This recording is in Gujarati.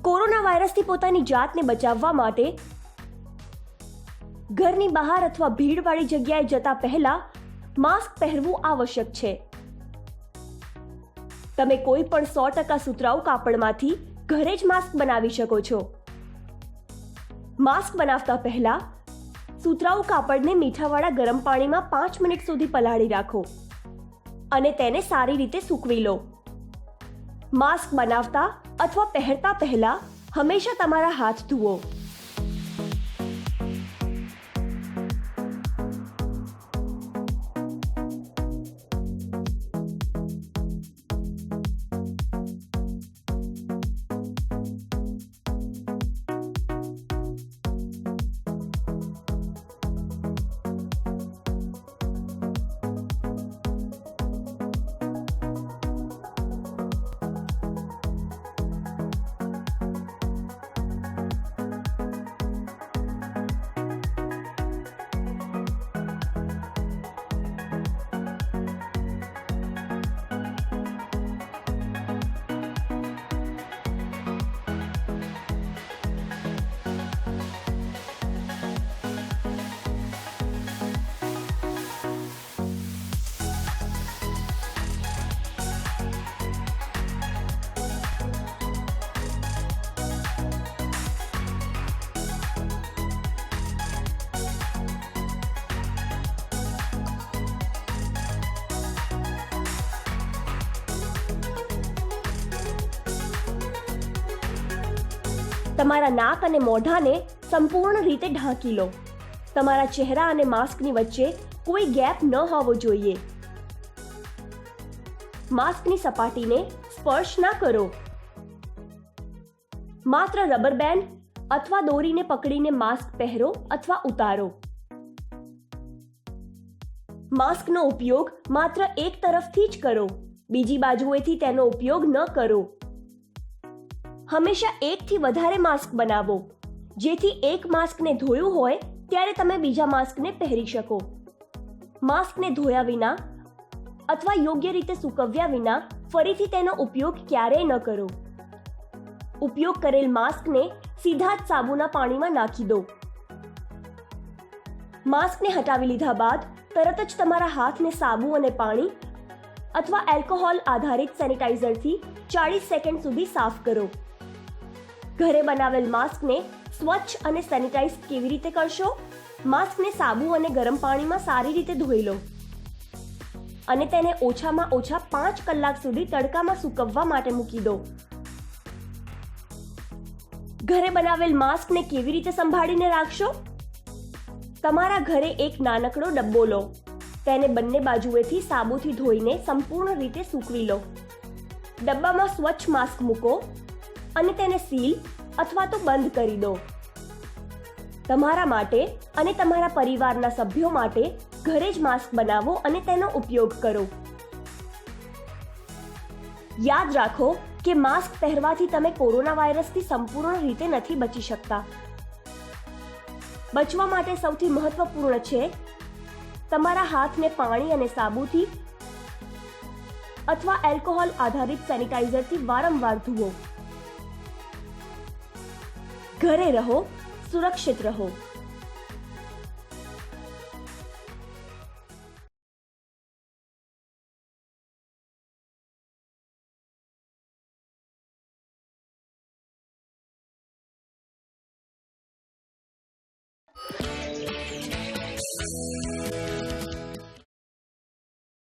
કોરોના વાયરસથી પોતાની જાતને બચાવવા માટે ઘરની બહાર અથવા ભીડવાળી જગ્યાએ જતા પહેલા માસ્ક પહેરવું આવશ્યક છે. તમે કોઈ પણ 100% સુતરાઉ કાપડમાંથી ઘરે જ માસ્ક બનાવી શકો છો. માસ્ક બનાવતા પહેલા સુતરાઉ કાપડને મીઠાવાળા ગરમ પાણીમાં 5 મિનિટ સુધી પલાળી રાખો અને તેને સારી રીતે સૂકવી લો. માસ્ક બનાવતા અથવા પહેરતા પહેલા હંમેશા તમારા હાથ ધુઓ. તમારા નાક અને મોઢાને સંપૂર્ણ રીતે ઢાંકી લો. તમારા ચહેરા અને માસ્કની વચ્ચે કોઈ ગેપ ન હોવો જોઈએ. માસ્કની સપાટીને સ્પર્શ ના કરો. માત્ર રબર બેન્ડ અથવા દોરીને પકડીને માસ્ક પહેરો અથવા ઉતારો. માસ્કનો ઉપયોગ માત્ર એક તરફથી જ કરો. બીજી બાજુએથી તેનો ઉપયોગ ન કરો. હંમેશા એકથી વધારે માસ્ક બનાવો, જેથી એક માસ્કને ધોયું હોય ત્યારે તમે બીજા માસ્કને પહેરી શકો. માસ્કને ધોયા વિના અથવા યોગ્ય રીતે સૂકવ્યા વિના ફરીથી તેનો ઉપયોગ ક્યારેય ન કરો. ઉપયોગ કરેલ માસ્કને સીધા જ સાબુના પાણીમાં નાખી દો. માસ્કને હટાવી લીધા બાદ તરત જ તમારા હાથને સાબુ અને પાણી અથવા એલ્કોહોલ આધારિત સેનિટાઈઝરથી 40 સેકન્ડ સુધી સાફ કરો. ઘરે બનાવેલ માસ્કને સ્વચ્છ અને સેનિટાઈઝ કેવી રીતે કરશો? માસ્કને સાબુ અને ગરમ પાણીમાં સારી રીતે ધોઈ લો અને તેને ઓછામાં ઓછા 5 કલાક સુધી તડકામાં સૂકવવા માટે મૂકી દો. ઘરે બનાવેલ માસ્કને કેવી રીતે સંભાળીને રાખશો? તમારા ઘરે એક નાનકડો ડબ્બો લો. તેને બંને બાજુએથી સાબુથી ધોઈને સંપૂર્ણ રીતે સૂકવી લો. ડબ્બામાં સ્વચ્છ માસ્ક મૂકો અને તેને સીલ અથવા તો બંધ કરી દો. તમારા માટે અને તમારા પરિવારના સભ્યો માટે ઘરે જ માસ્ક બનાવો અને તેનો ઉપયોગ કરો. યાદ રાખો કે માસ્ક પહેરવાથી તમે કોરોના વાયરસથી સંપૂર્ણ રીતે નથી બચી શકતા. બચવા માટે સૌથી મહત્વપૂર્ણ છે તમારા હાથને પાણી અને સાબુથી અથવા એલ્કોહોલ આધારિત સેનિટાઈઝરથી વારંવાર ધુઓ. ઘરે રહો, સુરક્ષિત રહો.